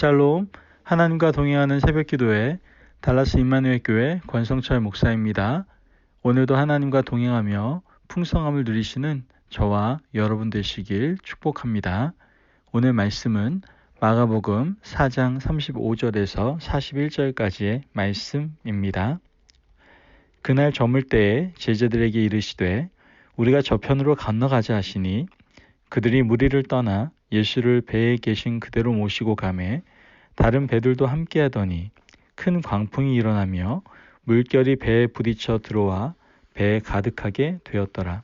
샬롬, 하나님과 동행하는 새벽기도회 달라스 임마누엘 교회 권성철 목사입니다. 오늘도 하나님과 동행하며 풍성함을 누리시는 저와 여러분 되시길 축복합니다. 오늘 말씀은 마가복음 4장 35절에서 41절까지의 말씀입니다. 그날 저물 때에 제자들에게 이르시되 우리가 저편으로 건너가자 하시니 그들이 무리를 떠나 예수를 배에 계신 그대로 모시고 가매 다른 배들도 함께하더니 큰 광풍이 일어나며 물결이 배에 부딪혀 들어와 배에 가득하게 되었더라.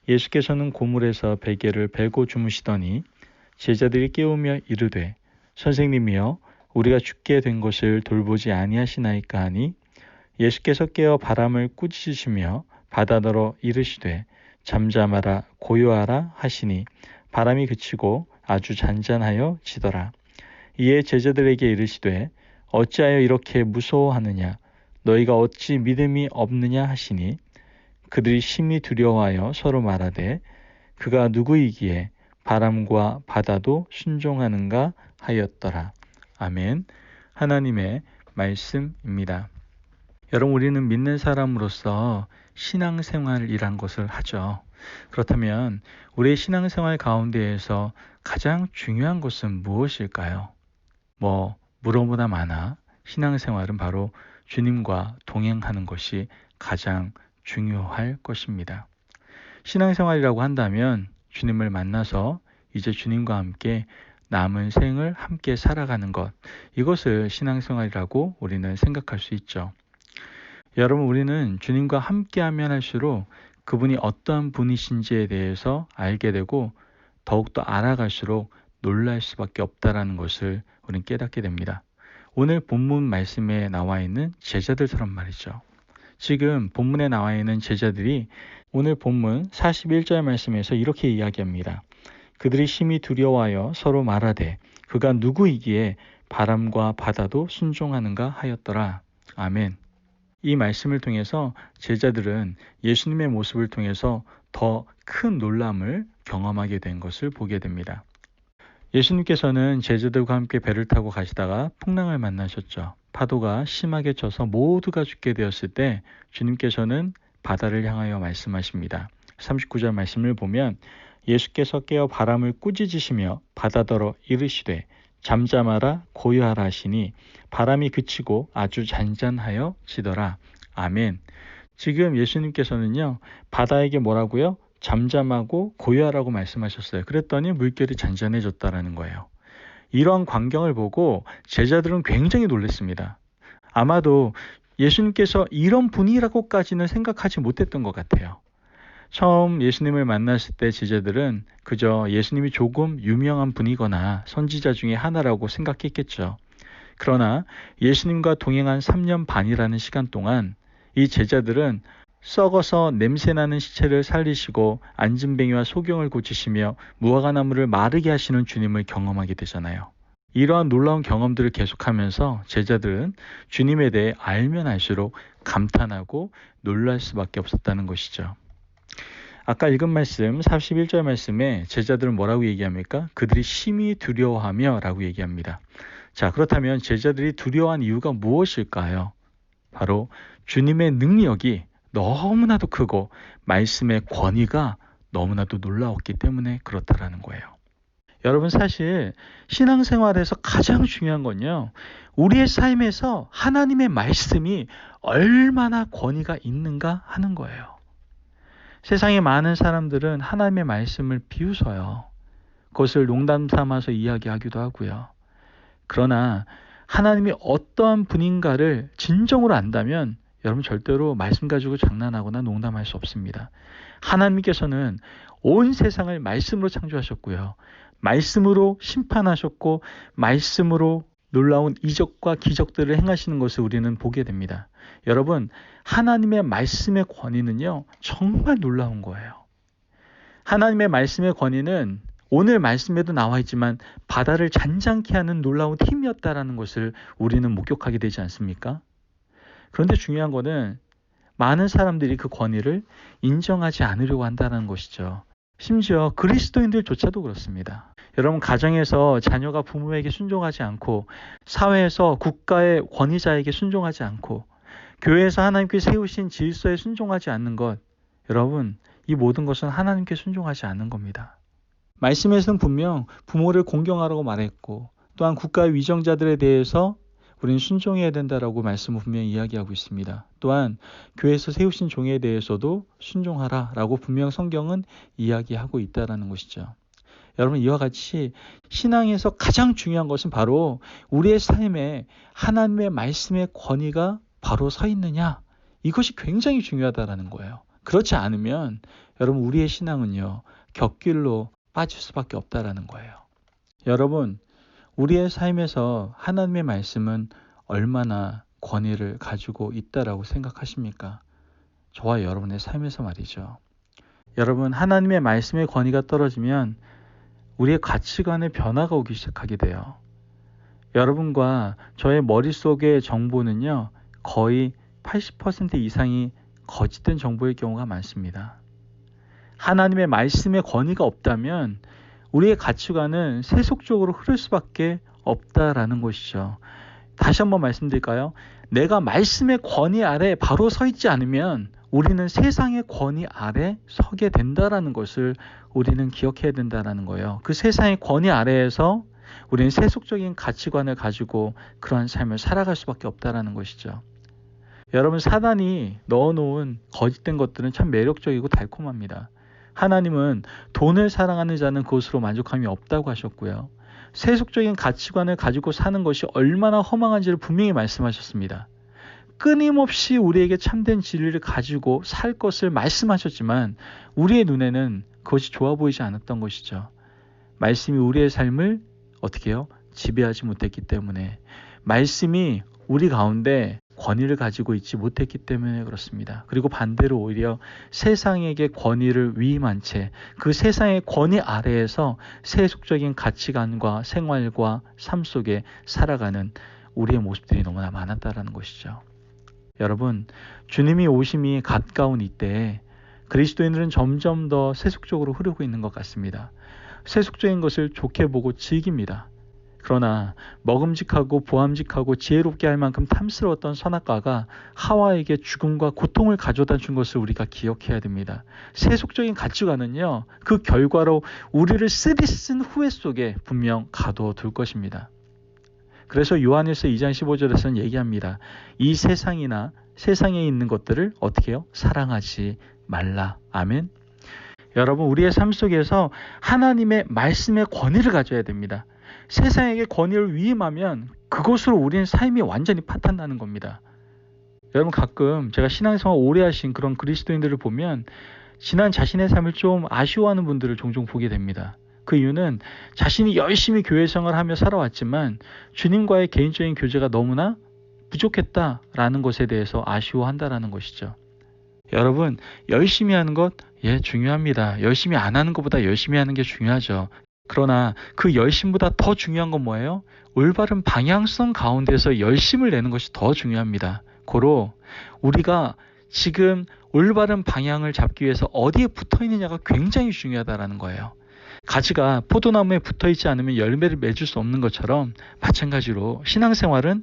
예수께서는 고물에서 베개를 베고 주무시더니 제자들이 깨우며 이르되 선생님이여 우리가 죽게 된 것을 돌보지 아니하시나이까 하니 예수께서 깨어 바람을 꾸짖으시며 바다더러 이르시되 잠잠하라 고요하라 하시니 바람이 그치고 아주 잔잔하여 지더라. 이에 제자들에게 이르시되 어찌하여 이렇게 무서워하느냐 너희가 어찌 믿음이 없느냐 하시니 그들이 심히 두려워하여 서로 말하되 그가 누구이기에 바람과 바다도 순종하는가 하였더라. 아멘. 하나님의 말씀입니다. 여러분, 우리는 믿는 사람으로서 신앙생활이란 것을 하죠. 그렇다면 우리의 신앙생활 가운데에서 가장 중요한 것은 무엇일까요? 물어보다 많아 신앙생활은 바로 주님과 동행하는 것이 가장 중요할 것입니다. 신앙생활이라고 한다면 주님을 만나서 이제 주님과 함께 남은 생을 함께 살아가는 것, 이것을 신앙생활이라고 우리는 생각할 수 있죠. 여러분, 우리는 주님과 함께하면 할수록 그분이 어떠한 분이신지에 대해서 알게 되고 더욱더 알아갈수록 놀랄 수밖에 없다라는 것을 우리는 깨닫게 됩니다. 오늘 본문 말씀에 나와 있는 제자들처럼 말이죠. 지금 본문에 나와 있는 제자들이 오늘 본문 41절 말씀에서 이렇게 이야기합니다. 그들이 심히 두려워하여 서로 말하되 그가 누구이기에 바람과 바다도 순종하는가 하였더라. 아멘. 이 말씀을 통해서 제자들은 예수님의 모습을 통해서 더 큰 놀람을 경험하게 된 것을 보게 됩니다. 예수님께서는 제자들과 함께 배를 타고 가시다가 풍랑을 만나셨죠. 파도가 심하게 쳐서 모두가 죽게 되었을 때 주님께서는 바다를 향하여 말씀하십니다. 39절 말씀을 보면 예수께서 깨어 바람을 꾸짖으시며 바다더러 이르시되 잠잠하라 고요하라 하시니 바람이 그치고 아주 잔잔하여 지더라. 아멘. 지금 예수님께서는요, 바다에게 뭐라고요? 잠잠하고 고요하라고 말씀하셨어요. 그랬더니 물결이 잔잔해졌다라는 거예요. 이러한 광경을 보고 제자들은 굉장히 놀랐습니다. 아마도 예수님께서 이런 분이라고까지는 생각하지 못했던 것 같아요. 처음 예수님을 만났을 때 제자들은 그저 예수님이 조금 유명한 분이거나 선지자 중에 하나라고 생각했겠죠. 그러나 예수님과 동행한 3년 반이라는 시간 동안 이 제자들은 썩어서 냄새나는 시체를 살리시고 안진뱅이와 소경을 고치시며 무화과나무를 마르게 하시는 주님을 경험하게 되잖아요. 이러한 놀라운 경험들을 계속하면서 제자들은 주님에 대해 알면 알수록 감탄하고 놀랄 수밖에 없었다는 것이죠. 아까 읽은 말씀 41절 말씀에 제자들은 뭐라고 얘기합니까? 그들이 심히 두려워하며 라고 얘기합니다. 자, 그렇다면 제자들이 두려워한 이유가 무엇일까요? 바로 주님의 능력이 너무나도 크고 말씀의 권위가 너무나도 놀라웠기 때문에 그렇다라는 거예요. 여러분, 사실 신앙생활에서 가장 중요한 건요, 우리의 삶에서 하나님의 말씀이 얼마나 권위가 있는가 하는 거예요. 세상에 많은 사람들은 하나님의 말씀을 비웃어요. 그것을 농담 삼아서 이야기하기도 하고요. 그러나 하나님이 어떠한 분인가를 진정으로 안다면 여러분, 절대로 말씀 가지고 장난하거나 농담할 수 없습니다. 하나님께서는 온 세상을 말씀으로 창조하셨고요. 말씀으로 심판하셨고 말씀으로 놀라운 이적과 기적들을 행하시는 것을 우리는 보게 됩니다. 여러분, 하나님의 말씀의 권위는요, 정말 놀라운 거예요. 하나님의 말씀의 권위는 오늘 말씀에도 나와 있지만 바다를 잔잔케 하는 놀라운 힘이었다라는 것을 우리는 목격하게 되지 않습니까? 그런데 중요한 거는 많은 사람들이 그 권위를 인정하지 않으려고 한다는 것이죠. 심지어 그리스도인들조차도 그렇습니다. 여러분, 가정에서 자녀가 부모에게 순종하지 않고, 사회에서 국가의 권위자에게 순종하지 않고, 교회에서 하나님께 세우신 질서에 순종하지 않는 것, 여러분, 이 모든 것은 하나님께 순종하지 않는 겁니다. 말씀에서는 분명 부모를 공경하라고 말했고, 또한 국가의 위정자들에 대해서 우리는 순종해야 된다라고 말씀을 분명히 이야기하고 있습니다. 또한 교회에서 세우신 종에 대해서도 순종하라라고 분명 성경은 이야기하고 있다라는 것이죠. 여러분, 이와 같이 신앙에서 가장 중요한 것은 바로 우리의 삶에 하나님의 말씀의 권위가 바로 서 있느냐, 이것이 굉장히 중요하다라는 거예요. 그렇지 않으면 여러분, 우리의 신앙은요, 곁길로 빠질 수밖에 없다라는 거예요. 여러분, 우리의 삶에서 하나님의 말씀은 얼마나 권위를 가지고 있다라고 생각하십니까? 저와 여러분의 삶에서 말이죠. 여러분, 하나님의 말씀의 권위가 떨어지면 우리의 가치관의 변화가 오기 시작하게 돼요. 여러분과 저의 머릿속의 정보는요, 거의 80% 이상이 거짓된 정보의 경우가 많습니다. 하나님의 말씀의 권위가 없다면 우리의 가치관은 세속적으로 흐를 수밖에 없다라는 것이죠. 다시 한번 말씀드릴까요? 내가 말씀의 권위 아래 바로 서 있지 않으면 우리는 세상의 권위 아래 서게 된다라는 것을 우리는 기억해야 된다라는 거예요. 그 세상의 권위 아래에서 우리는 세속적인 가치관을 가지고 그러한 삶을 살아갈 수밖에 없다라는 것이죠. 여러분, 사단이 넣어놓은 거짓된 것들은 참 매력적이고 달콤합니다. 하나님은 돈을 사랑하는 자는 그것으로 만족함이 없다고 하셨고요. 세속적인 가치관을 가지고 사는 것이 얼마나 허망한지를 분명히 말씀하셨습니다. 끊임없이 우리에게 참된 진리를 가지고 살 것을 말씀하셨지만 우리의 눈에는 그것이 좋아 보이지 않았던 것이죠. 말씀이 우리의 삶을 어떻게 해요? 지배하지 못했기 때문에, 말씀이 우리 가운데 권위를 가지고 있지 못했기 때문에 그렇습니다. 그리고 반대로 오히려 세상에게 권위를 위임한 채 그 세상의 권위 아래에서 세속적인 가치관과 생활과 삶 속에 살아가는 우리의 모습들이 너무나 많았다라는 것이죠. 여러분, 주님이 오심이 가까운 이때에 그리스도인들은 점점 더 세속적으로 흐르고 있는 것 같습니다. 세속적인 것을 좋게 보고 즐깁니다. 그러나 먹음직하고 보암직하고 지혜롭게 할 만큼 탐스러웠던 선악과가 하와에게 죽음과 고통을 가져다 준 것을 우리가 기억해야 됩니다. 세속적인 가치관은요, 그 결과로 우리를 쓰디쓴 후회 속에 분명 가둬둘 것입니다. 그래서 요한일서 2장 15절에서는 얘기합니다. 이 세상이나 세상에 있는 것들을 어떻게 해요? 사랑하지 말라. 아멘. 여러분, 우리의 삶 속에서 하나님의 말씀의 권위를 가져야 됩니다. 세상에게 권위를 위임하면 그것으로 우리는 삶이 완전히 파탄나는 겁니다. 여러분, 가끔 제가 신앙생활 오래 하신 그런 그리스도인들을 보면 지난 자신의 삶을 좀 아쉬워하는 분들을 종종 보게 됩니다. 그 이유는 자신이 열심히 교회 생활을 하며 살아왔지만 주님과의 개인적인 교제가 너무나 부족했다라는 것에 대해서 아쉬워한다라는 것이죠. 여러분, 열심히 하는 것, 중요합니다. 열심히 안 하는 것보다 열심히 하는 게 중요하죠. 그러나 그 열심보다 더 중요한 건 뭐예요? 올바른 방향성 가운데서 열심을 내는 것이 더 중요합니다. 고로 우리가 지금 올바른 방향을 잡기 위해서 어디에 붙어 있느냐가 굉장히 중요하다는 거예요. 가지가 포도나무에 붙어 있지 않으면 열매를 맺을 수 없는 것처럼 마찬가지로 신앙생활은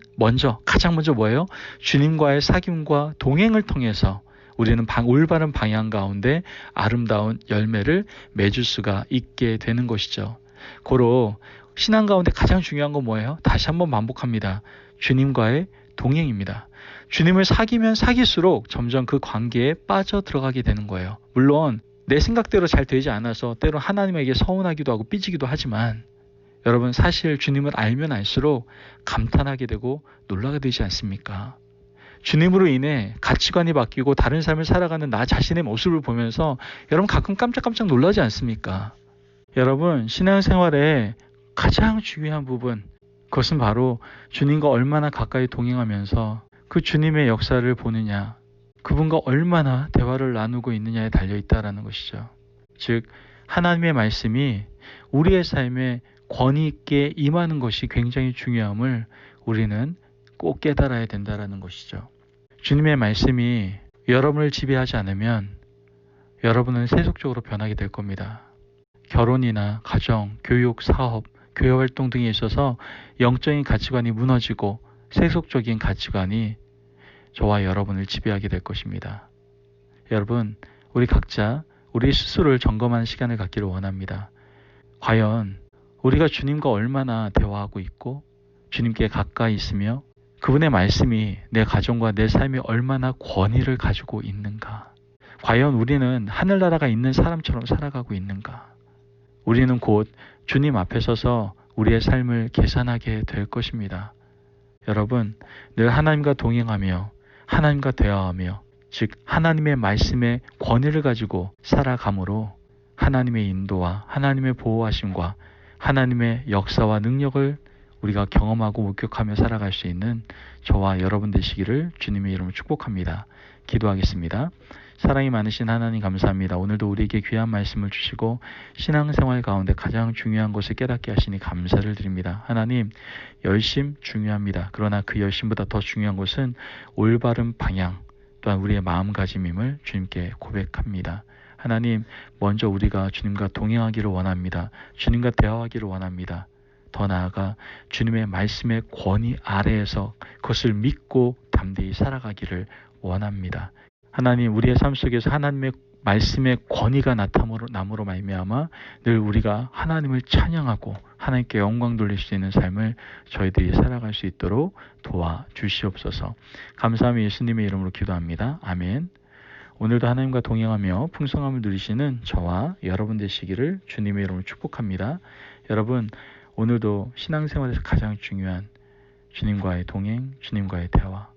가장 먼저 뭐예요? 주님과의 사귐과 동행을 통해서 우리는 올바른 방향 가운데 아름다운 열매를 맺을 수가 있게 되는 것이죠. 고로 신앙 가운데 가장 중요한 건 뭐예요? 다시 한번 반복합니다. 주님과의 동행입니다. 주님을 사귀면 사귈수록 점점 그 관계에 빠져 들어가게 되는 거예요. 물론 내 생각대로 잘 되지 않아서 때로 하나님에게 서운하기도 하고 삐지기도 하지만 여러분, 사실 주님을 알면 알수록 감탄하게 되고 놀라게 되지 않습니까? 주님으로 인해 가치관이 바뀌고 다른 삶을 살아가는 나 자신의 모습을 보면서 여러분 가끔 깜짝깜짝 놀라지 않습니까? 여러분, 신앙생활의 가장 중요한 부분, 그것은 바로 주님과 얼마나 가까이 동행하면서 그 주님의 역사를 보느냐, 그분과 얼마나 대화를 나누고 있느냐에 달려있다라는 것이죠. 즉, 하나님의 말씀이 우리의 삶에 권위 있게 임하는 것이 굉장히 중요함을 우리는 꼭 깨달아야 된다는 것이죠. 주님의 말씀이 여러분을 지배하지 않으면 여러분은 세속적으로 변하게 될 겁니다. 결혼이나 가정, 교육, 사업, 교회 활동 등에 있어서 영적인 가치관이 무너지고 세속적인 가치관이 저와 여러분을 지배하게 될 것입니다. 여러분, 우리 각자 우리 스스로를 점검하는 시간을 갖기를 원합니다. 과연 우리가 주님과 얼마나 대화하고 있고 주님께 가까이 있으며 그분의 말씀이 내 가정과 내 삶에 얼마나 권위를 가지고 있는가? 과연 우리는 하늘나라가 있는 사람처럼 살아가고 있는가? 우리는 곧 주님 앞에 서서 우리의 삶을 계산하게 될 것입니다. 여러분, 늘 하나님과 동행하며 하나님과 대화하며 즉 하나님의 말씀의 권위를 가지고 살아감으로 하나님의 인도와 하나님의 보호하심과 하나님의 역사와 능력을 우리가 경험하고 목격하며 살아갈 수 있는 저와 여러분 되시기를 주님의 이름으로 축복합니다. 기도하겠습니다. 사랑이 많으신 하나님 감사합니다. 오늘도 우리에게 귀한 말씀을 주시고 신앙생활 가운데 가장 중요한 것을 깨닫게 하시니 감사를 드립니다. 하나님, 열심 중요합니다. 그러나 그 열심보다 더 중요한 것은 올바른 방향 또한 우리의 마음가짐임을 주님께 고백합니다. 하나님, 먼저 우리가 주님과 동행하기를 원합니다. 주님과 대화하기를 원합니다. 더 나아가 주님의 말씀의 권위 아래에서 그것을 믿고 담대히 살아가기를 원합니다. 하나님, 우리의 삶 속에서 하나님의 말씀의 권위가 나타남으로 말미암아 늘 우리가 하나님을 찬양하고 하나님께 영광 돌릴 수 있는 삶을 저희들이 살아갈 수 있도록 도와주시옵소서. 감사하며 예수님의 이름으로 기도합니다. 아멘. 오늘도 하나님과 동행하며 풍성함을 누리시는 저와 여러분 되시기를 주님의 이름으로 축복합니다. 여러분, 오늘도 신앙생활에서 가장 중요한 주님과의 동행, 주님과의 대화,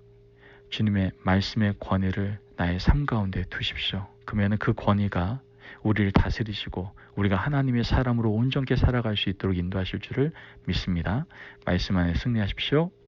주님의 말씀의 권위를 나의 삶 가운데 두십시오. 그러면 그 권위가 우리를 다스리시고 우리가 하나님의 사람으로 온전케 살아갈 수 있도록 인도하실 줄을 믿습니다. 말씀 안에 승리하십시오.